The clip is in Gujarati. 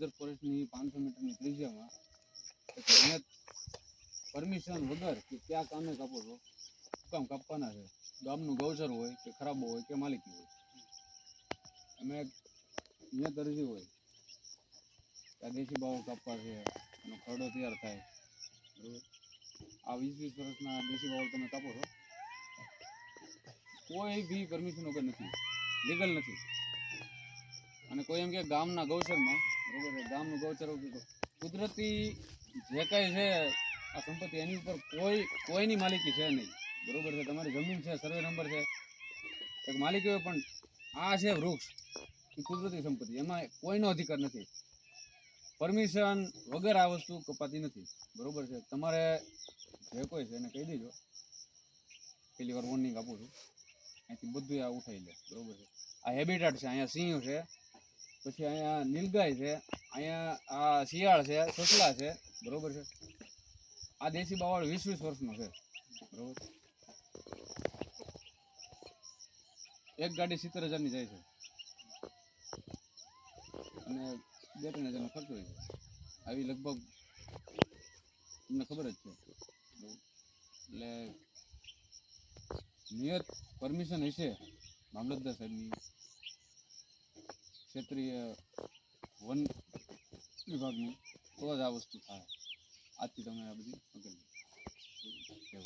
રિઝર્વ ફોરેસ્ટની 500 મીટરની ત્રિજ્યામાં નિયત પરમિશન વગર કે ક્યાં કામે કાપો છો, કામ કાપવાના છે, ગામનું ગૌચર હોય કે ખરાબો હોય કે માલિકી હોય, અમે નિયત અરજી હોય કે દેશી બાવો કાપવા છે, એનો ખરડો તૈયાર થાય, બરોબર. આ 20-20 વર્ષના દેશી બાવો તમે કાપો છો, કોઈ બી પરમિશન વગર નથી, લીગલ નથી. અને કોઈ એમ કે ગામના ગૌચરમાં, બરોબર છે, ગામનું ગૌચર કુદરતી જે કાંઈ છે આ સંપત્તિ એની ઉપર કોઈની માલિકી છે નહીં, બરોબર છે. તમારી જમીન છે, સર્વે નંબર છે, એક માલિકી હોય, પણ આ છે વૃક્ષ, એ કુદરતી સંપત્તિ, એમાં કોઈનો અધિકાર નથી. પરમિશન વગર આ વસ્તુ કપાતી નથી, બરોબર છે. તમારે જે કોઈ છે એને કહી દેજો, પેલી વાર વોર્નિંગ આપું છું, અહીંથી બધું આ ઉઠાઈ લે, બરોબર છે. આ હેબિટાટ છે, અહીંયા સિંહ છે, પછી અહીંયા નીલગાય છે, અહીંયા આ શિયાળ છે, સસલા છે, બરોબર છે. આ દેશી બાવળ 20-20 વર્ષનો છે, બરોબર. એક ગાડી 70,000ની જાય છે અને 2-3 હજારનો ખર્ચો હોય છે. આવી લગભગ તમને ખબર જ છે, એટલે નિયત પરમિશન હશે મામલતદાર સાહેબની, ક્ષેત્રીય વન વિભાગની, તો જ આ વસ્તુ થાય. આજથી તમે આ બધી પકડી લો.